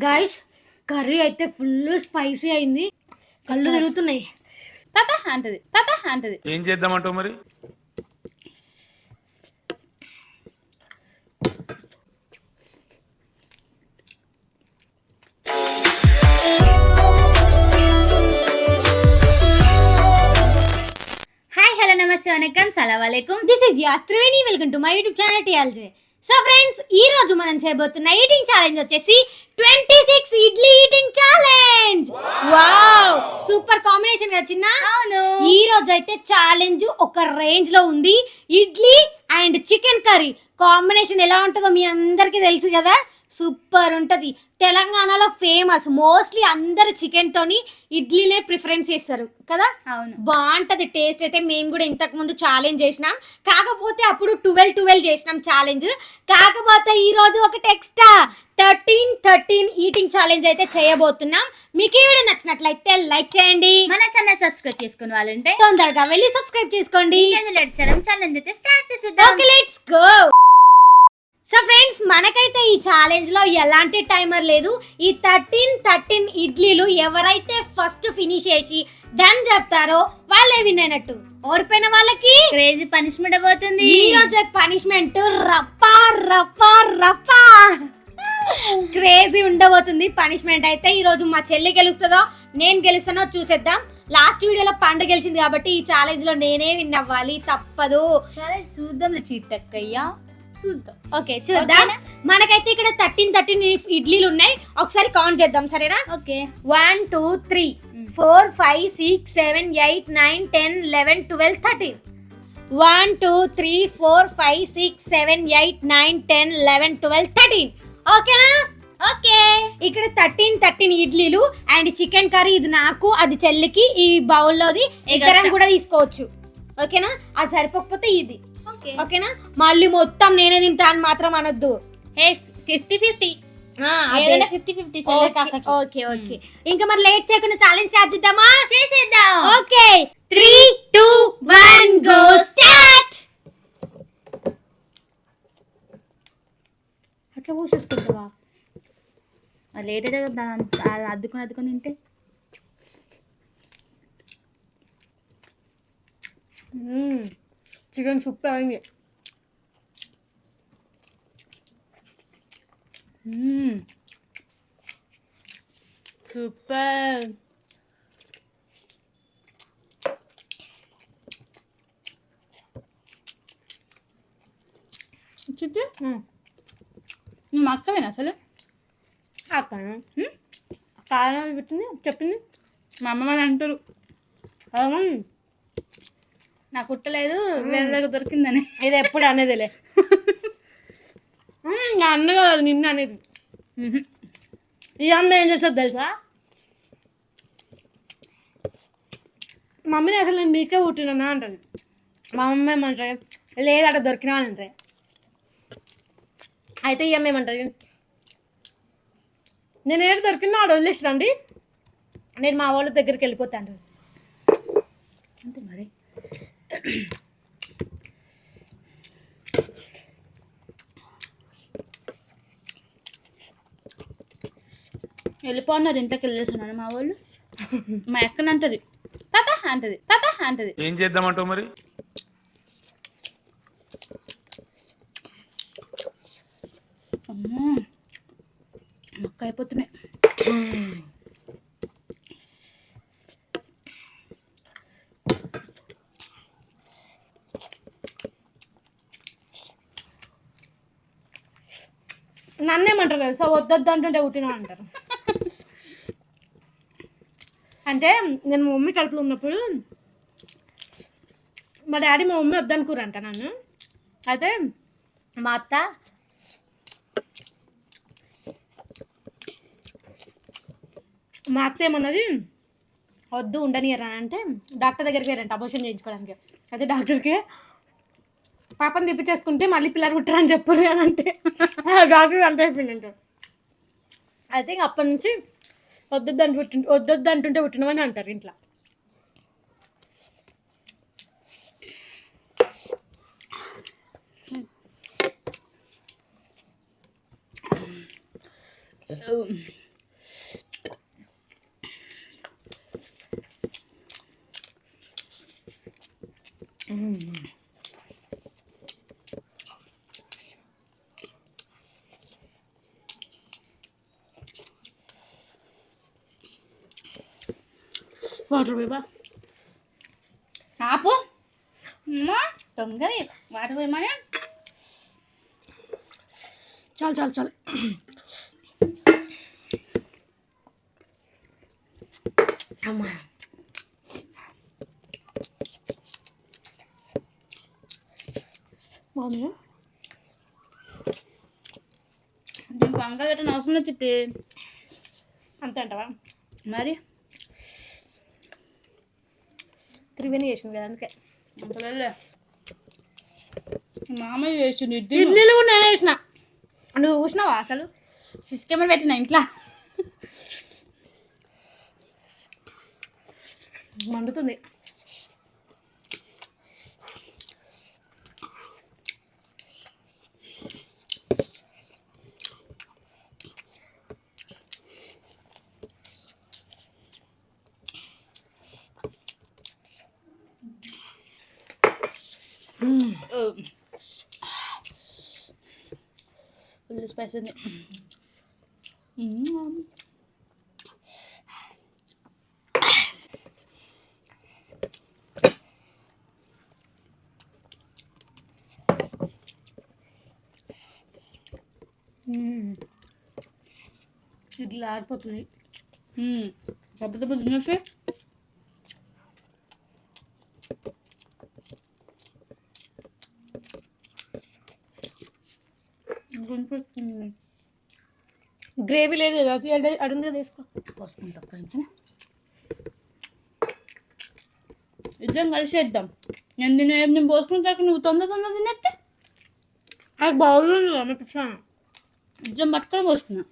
Guys curry అయితే full spicy అయింది, కళ్ళు తిరుగుతున్నాయి. పాపా అంటది ఏం చేద్దామంటావు మరి? హాయ్ హలో నమస్తే వనకం సలాం అలైకుం. This is as Triveni. Welcome to my YouTube channel టియాల్జే. సో ఫ్రెండ్స్, ఈ రోజు మనం చేయబోతున్న ఈటింగ్ ఛాలెంజ్ వచ్చేసి 26 idli eating challenge. Wow, super combination కదా చిన్న. అవును, ఈ రోజు అయితే ఛాలెంజ్ ఒక రేంజ్ లో ఉంది. Idli and chicken curry combination ఎలా ఉంటుందో మీ అందరికీ తెలుసు కదా, సూపర్ ఉంటుంది. తెలంగాణలో ఫేమస్, మోస్ట్లీ అందరు చికెన్ తోని ఇడ్లీనే ప్రిఫరెన్స్ చేస్తారు కదా. అవును, బాగుంటది టేస్ట్ అయితే. మేము కూడా ఇంతకు ముందు ఛాలెంజ్ చేసినాం, కాకపోతే అప్పుడు 12 చేసినాం ఛాలెంజ్. కాకపోతే ఈ రోజు ఒకటి ఎక్స్ట్రా 13 ఈటింగ్ ఛాలెంజ్ అయితే చేయబోతున్నాం. మీకు ఈ వీడియో నచ్చినట్లయితే లైక్ చేయండి, మన ఛానల్ సబ్స్క్రైబ్ చేసుకునే వాళ్ళంటే తొందరగా వెళ్ళి సబ్స్క్రైబ్ చేసుకోండి. లేట్ చేయడం ఛాలెంజ్ అయితే స్టార్ట్ చేసేద్దాం. Okay, let's go. So friends, మనకైతే ఈ ఛాలెంజ్ లో ఎలాంటి టైమర్ లేదు. ఈ 13 ఇడ్లీలు ఎవరైతే ఫస్ట్ ఫినిష్ చేసి డన్ చెప్తారో వాళ్ళే విన్ అయినట్టు. ఓడిపోయిన వాళ్ళకి క్రేజీ పనిష్మెంట్ పోతుంది. ఈ రోజు పనిష్మెంట్ రప్పా రప్పా రప్పా క్రేజీ ఉండబోతుంది పనిష్మెంట్ అయితే. ఈ రోజు మా చెల్లి గెలుస్తుందో నేను గెలుస్తానో చూసేద్దాం. లాస్ట్ వీడియోలో పండు గెలిచింది కాబట్టి ఈ ఛాలెంజ్ లో నేనే విన్ అవ్వాలి, తప్పదు. సరే చూద్దాం చీటక్కయ్యా, చూద్దాం. ఓకే చూద్దాం. మనకైతే ఇక్కడ 13 ఇడ్లీలు ఉన్నాయి, ఒకసారి కౌంట్ చేద్దాం సరేనా. ఓకే, 1 2 3 4 5 6 7 8 9 10 11 12 13. 1 2 3 4 5 6 7 8 9 10 11 12 13. ఓకేనా? ఓకే, ఇక్కడ 13 ఇడ్లీలు అండ్ చికెన్ కర్రీ. ఇది నాకు, అది చెల్లికి. ఈ బౌల్లోది ఇద్దరం కూడా తీసుకోవచ్చు. ఓకేనా? అది సరిపోకపోతే ఇది. ఓకేనా? మళ్ళీ మొత్తం నేనే తింటా అని మాత్రం అనొద్దు. 50-50 ఏదైనా 50-50. ఓకే ఓకే, ఇంకా మరి లేట్ చేయకుండా ఛాలెంజ్ స్టార్ట్ చేద్దామా? చేసేద్దాం. Okay, 3 2 1 go start. అట్లా పోసేసుకుంటావా? లేట్ అయితే అద్దుకొని తింటే చికెన్ సూపర్ అయింది. సూపర్. చుట్టూ నువ్వు అక్కవేనా అసలు? అక్కడ కారణం పెట్టింది చెప్పింది మా అమ్మ అని అంటారు, నాకు కుట్టలేదు వేరే దగ్గర దొరికిందని. ఇది ఎప్పుడు అనేదిలే. నా అన్న కాదు, నిన్న అనేది. ఈ అన్న ఏం చేస్తుంది తెలుసా? మమ్మీని అసలు నేను మీకే పుట్టినా అంటది. మా మమ్మీ ఏమంటారు, లేదు అక్కడ దొరికినా అని అంటారు. అయితే ఈ అమ్మ ఏమంటుంది, నేను ఏడు దొరికినా ఆడ వదిలేసిరండి, నేను మా వాళ్ళ దగ్గరికి వెళ్ళిపోతా అంటారు. అంతే మరి. వెళ్ళిపోన్నారు, ఇంతకు వెళ్ళేసాను మా వాళ్ళు. మా అక్కనంటది పాపా అంటది. ఏం చేద్దామంటావు మరి? అమ్మో, మొక్క అయిపోతున్నాయి. నన్నేమంటారు తెలుసా, వద్దొద్దు అంటుంటే పుట్టినా అంటారు. అంటే నేను మా మమ్మీ కడుపులో ఉన్నప్పుడు మా డాడీ మా మమ్మీ వద్దనుకోరంట నన్ను. అయితే మా అత్త ఏమన్నది, వద్దు ఉండనియరా అంటే డాక్టర్ దగ్గరికి వెళ్ళారంట అబోషన్ చేయించుకోవడానికి. అయితే డాక్టర్కి పాపని తిప్పించేసుకుంటే మళ్ళీ పిల్లలు పుట్టారని చెప్పరు అని అంటే డాక్టర్ అంత అయిపోయిందంట. అయితే ఇంక అప్పటి నుంచి వద్దొద్దు అంటుంటే పుట్టినవని అంటారు ఇంట్లో. వాటర్ పోయివా ఆపు అమ్మా దొంగది వాటర్ పోయమని చాలు చాలు చాలు అమ్మా బాగుందా దీనికి వంకాయ పెట్టిన అవసరం చిట్టి అంతే అంటావా మరి త్రివేణి చేసింది కదా అందుకే అంత లేదులే మామయ్య చేసింది ఇడ్లీ ఇడ్లీలు కూడా నేనే చేసిన నువ్వు చూసినావా అసలు సిస్కెమని పెట్టిన ఇంట్లో మండుతుంది ఫుల్ స్పైస్ ఉంది ఇడ్లీ ఆడిపోతున్నాయి దెబ్బ దెబ్బ తినేసి గ్రేవీ లేదు కదా అది అడుగు తీసుకో పోసుకుంటా ఒక్క నిమిషం ఇద్దరం కలిసి వేద్దాం నేను పోసుకుంటాక నువ్వు తొందర తినేస్తే అది బాగుంది ఆమె పిచ్చా ఇద్దరం పట్టుకొని పోసుకున్నా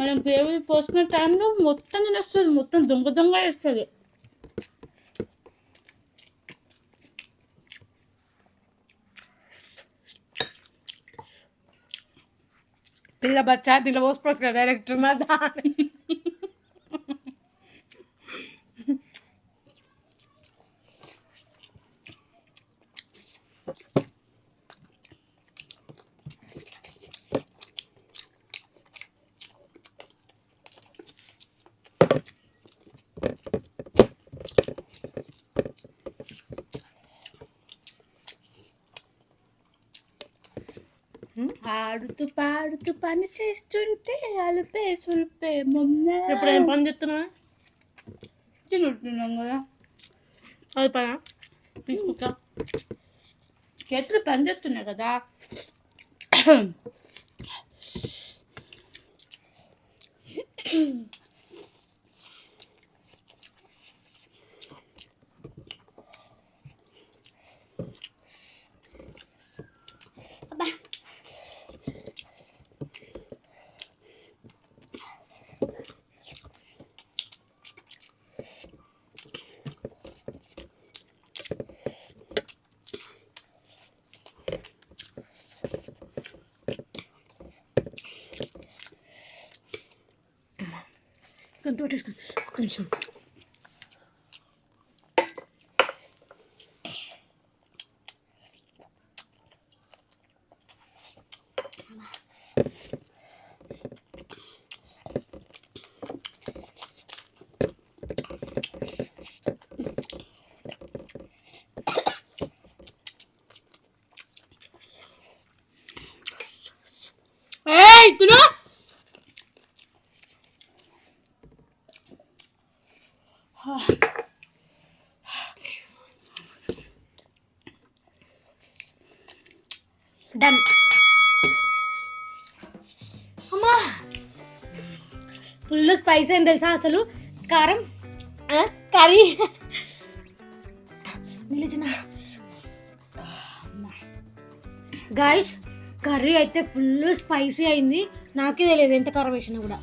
మనం గ్రేవీ పోసుకునే టైంలో మొత్తం తినేస్తుంది మొత్తం దొంగ దొంగ వేస్తుంది పిల్ల బచ్చా దీంట్లో పోసుకోవచ్చు కదా డైరెక్టర్ మా దాని ఆడుతూ పాడుతూ పని చేస్తుంటే అలుపే సులిపే మొన్న ఇప్పుడు ఏం పని చేస్తున్నావా తింటున్నాం కదా అది పనా తీసుకుంటా చేతులు పని చేస్తున్నాయి కదా కొంత పట్టేసుకోండి ఒక్క నిమిషం తిను డన్ అమ్మా ఫుల్ స్పైస్ అయింది తెలుసా అసలు కారం కర్రీ నిలిచిన గాయస్ కర్రీ అయితే ఫుల్ స్పైసీ అయింది నాకే తెలియదు ఎంత కారం వేసినా కూడా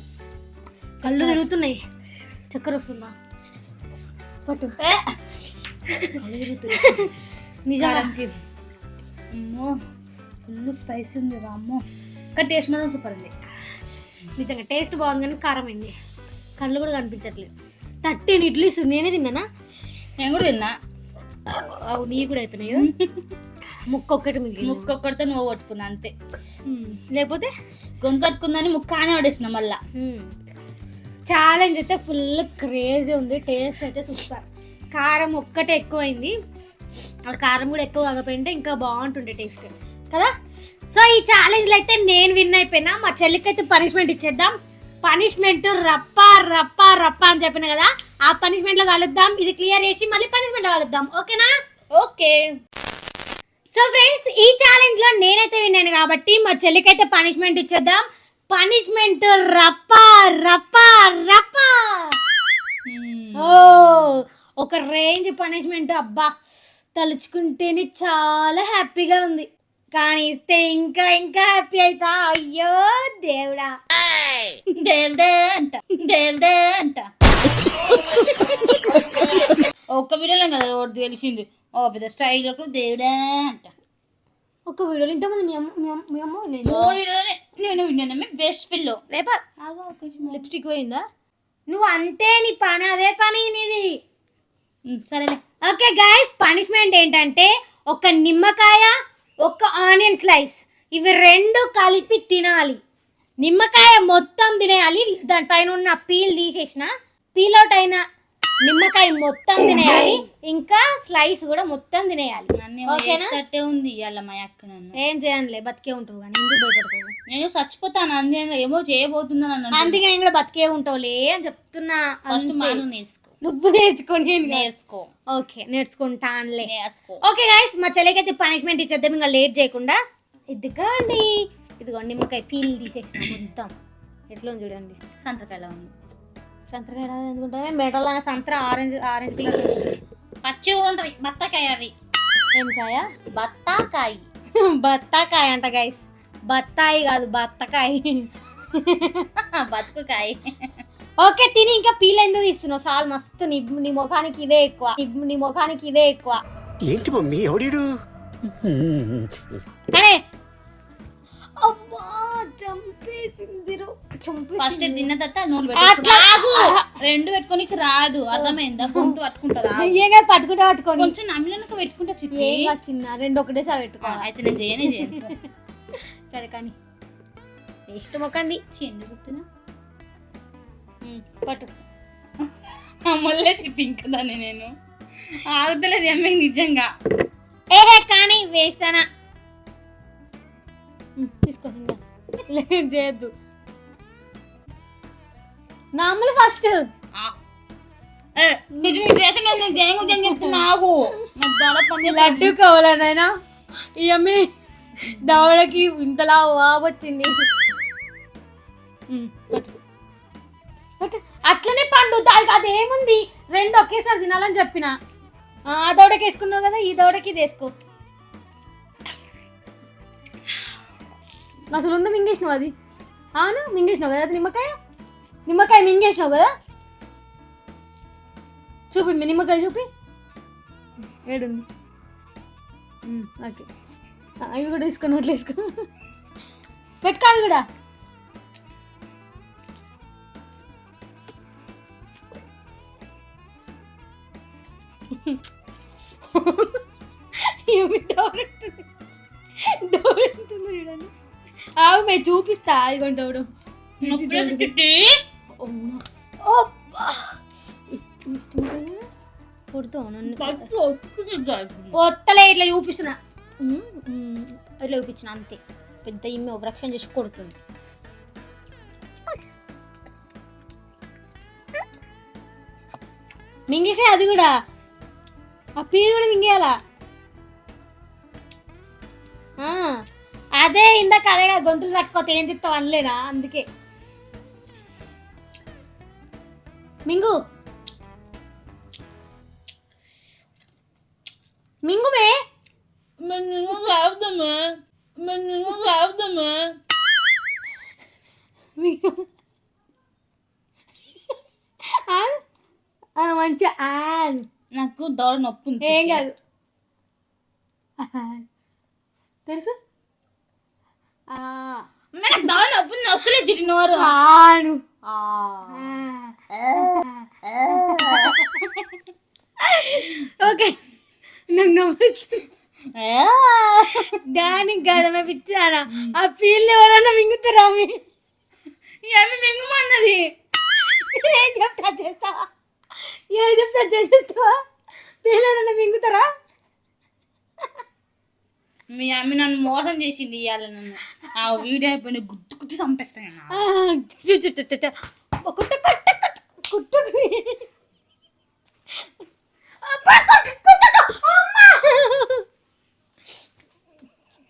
కళ్ళు తిరుగుతున్నాయి చక్కెర వస్తుందా పట్టు నిజంగా అమ్మో ఫుల్ స్పైసీ ఉంది అమ్మో కానీ టేస్ట్ మాత్రం సూపర్ ఉంది నిజంగా టేస్ట్ బాగుంది కానీ కారం అయింది కళ్ళు కూడా కనిపించట్లేదు 13 ఇడ్లీస్ నేనే తిన్నానా నేను కూడా తిన్నా అవు నీ కూడా అయిపోయినాయి కదా ముక్క ఒక్కటి మిగిలింది ముక్కొక్కడితో నువ్వు కొట్టుకున్నా అంతే లేకపోతే గొంతు కట్టుకుందని ముక్క ఆనే పడేసిన మళ్ళా ఛాలెంజ్ అయితే ఫుల్ క్రేజీ ఉంది. టేస్ట్ అయితే సూపర్. కారం ఒక్కటే ఎక్కువైంది. ఆ కారం కూడా ఎక్కువ కాకపోయింటే ఇంకా బాగుంటుండే టేస్ట్ కదా. సో ఈ ఛాలెంజ్లో అయితే నేను విన్ అయిపోయినా. మా చెల్లికి అయితే పనిష్మెంట్ ఇచ్చేద్దాం. పనిష్మెంట్ రప్ప రప్ప రప్ప అని చెప్పిన కదా, ఆ పనిష్మెంట్లో కలుద్దాం. ఇది క్లియర్ చేసి మళ్ళీ పనిష్మెంట్లో కలుద్దాం. ఓకేనా? ఓకే. సో ఫ్రెండ్స్, ఈ ఛాలెంజ్ లో నేనైతే విన్నాను కాబట్టి మా చెల్లికైతే పనిష్మెంట్ ఇచ్చేద్దాం. పనిష్మెంట్ రప్ప రప్ప రప్ప. ఓ ఒక రేంజ్ పనిష్మెంట్. అబ్బా తలుచుకుంటేనే చాలా హ్యాపీగా ఉంది. కానీ ఇస్తే ఇంకా ఇంకా హ్యాపీ అవుతా. అయ్యో దేవుడా దేవుడే అంట, దేవుడే అంట. ఒక్క వీడియోలో కదా ఒకటి తెలిసింది. ఓ పెద్ద స్టైల్ దేవుడే అంట. ఒక వీడియోలో ఇంతమంది మీ అమ్మ నేను విన్నాను. బెస్ట్ ఫిల్ రేపా లిప్స్టిక్ పోయిందా? నువ్వు అంతే, నీ పని అదే పని నీది. సరేలే. ఓకే గైస్, పనిష్మెంట్ ఏంటంటే ఒక నిమ్మకాయ, ఒక ఆనియన్ స్లైస్, ఇవి రెండు కలిపి తినాలి. నిమ్మకాయ మొత్తం తినేయాలి. దానిపైన ఉన్న పీల్ తీసేసిన, పీల్ అవుట్ అయిన నిమ్మకాయ మొత్తం తినేయాలి. ఇంకా స్లైస్ కూడా మొత్తం తినేయాలి. ఓకేనా? ఉంది ఇవాళ మా అక్క. నన్ను ఏం చేయాలి, బతికే ఉంటావు కానీ ఎందుకు భయపడతావు? నేను చచ్చిపోతాను అందే, ఏమో చేయబోతుందని అన్నాను. అందుకే నేను కూడా బతికే ఉంటావులే అని చెప్తున్నా. ఫస్ట్ మాను నేర్చుకో. నువ్వు నేర్చుకొని నేర్చుకో. ఓకే నేర్చుకుంటానులే. నేర్చుకో. ఓకే గైస్, మా చెల్లికైతే పనిష్మెంట్ ఇచ్చేద్దాం ఇంకా లేట్ చేయకుండా. ఇదిగోండి, ఇదిగోండి నిమ్మకాయ పీల్ తీసేసిన మొత్తం. ఎట్లా ఉంది చూడండి. సంతకాయలా ఉంది. సంతకాయ ఎందుకుంటే మెటల్ అనే సంతర ఆరెంజ్ ఆరెంజ్ కలర్ పచ్చి ఉంటుంది. బత్తాకాయ అవి. ఏం కాయ? బత్తాకాయ. బత్తాకాయ అంట గైస్. బత్తాయి కాదు, బత్తకాయ. బతుకుకాయ. ఓకే తిని ఇంకా పీల్ ఎందుకు తీస్తున్నావు? సాల్ మస్తు. నీ ముఖానికి ఇదే ఎక్కువ, నీ ముఖానికి ఇదే ఎక్కువ. ఏంటి మమ్మీ ఎవడీడు? అరే అబ్బా చంపేసింది. ఫస్ట్ తిన్న తర్వాత నూనె పెట్టుకో. రెండు పెట్టుకోనికి రాదు, అర్థమైందా? గొంతు పట్టుకుంటారా? ఏం కాదు, పట్టుకుంటా పట్టుకోండి. కొంచెం నమ్మినక పెట్టుకుంటా. చుట్టూ ఏం కాదు చిన్న, రెండు ఒకటేసారి పెట్టుకో. అయితే నేను చేయను. సరే కానీ టేస్ట్ మొక్కంది. ఎందుకు గుర్తున్నా పట్టు. మళ్ళీ చిట్టి ఇంకదాన్ని నేను ఆగుతలేదు అమ్మాయి నిజంగా. ఏహే కానీ వేస్ట్ అనా. తీసుకో, లేట్ చేయొద్దు. నార్మల్ ఫస్ట్ లడ్డు కావాలనైనా ఈ అమ్మి దవడకి ఇంతలా వాబొచ్చింది. అట్లనే పండు దానికి అదేముంది, రెండు ఒకేసారి తినాలని చెప్పిన. ఆ దవడకి వేసుకున్నావు కదా, ఈ దవడకి ఇది వేసుకో. అసలు ఉందా మింగేసినావు అది? అవును మింగేసినావు కదా అది. నిమ్మకాయ మింగేసినావు కదా. చూపి మీ నిమ్మకాయ చూపి. ఏడుంది? ఓకే అవి కూడా తీసుకొని అట్లా వేసుకో. పెట్టుకోవాలి కూడా. ఆవు మే చూపిస్తా. ఇదిగొంటాడు కొత్తలే ఇట్లా చూపిస్తున్నా. ఇట్లా చూపించిన అంతే. పెద్ద ఇమ్మి వృక్షం చేసి కొడుతుంది. మింగేసే అది కూడా, ఆ పీరు కూడా మింగేయాలా. అదే ఇందాక అదే కదా గొంతులు తట్టుకోతే ఏం చెప్తావు అనలేనా, అందుకే. మింగు మింగుమే. మంచిగా నాకు దౌడ నొప్పి. ఏం కాదు తెలుసు. దౌడ నొప్పి వస్తలే చిటినోరు. ఓకే నాకు నవ్వుస్తుంది. దానికి కాదమ్మా పిచ్చానా, ఆ పీల్ని ఎవరన్నా మింగుతారా? మింగుమన్నది ఏం చెప్తా చేస్తావా, ఏం చెప్తా చేసేస్తావా, పిల్లలు మింగుతారా? మీ అమ్మ నన్ను మోసం చేసింది ఇవాళ. నన్ను ఆ వీడియో అయిపోయిన గుర్తు గుర్తు చంపేస్తాను.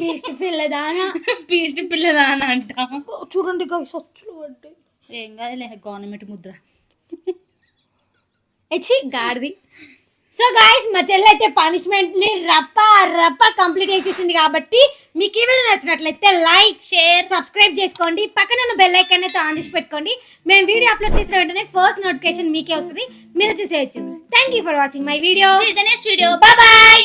పేస్ట్ పిల్లదానా, పీస్ట్ పిల్లదా అని అంట. చూడండి సచ్చులు పడ్డాయి. ఏం కాదులే, గవర్నమెంట్ ముద్ర. ఎచ్చి గాడిది. సో గాయస్ మా చెల్లి అయితే పనిష్మెంట్ ని రప్ప కంప్లీట్ చేసేసింది కాబట్టి మీకు ఈ వీడియో నచ్చినట్లయితే లైక్ షేర్ సబ్స్క్రైబ్ చేసుకోండి. పక్కన ఉన్న బెల్ ఐకాన్ అయితే ఆన్ చేసి పెట్టుకోండి. మేము వీడియో అప్లోడ్ చేసిన వెంటనే ఫస్ట్ నోటిఫికేషన్ మీకే వస్తుంది, మీరు చూసేయచ్చు. Thank you for watching my video. Next video. Bye.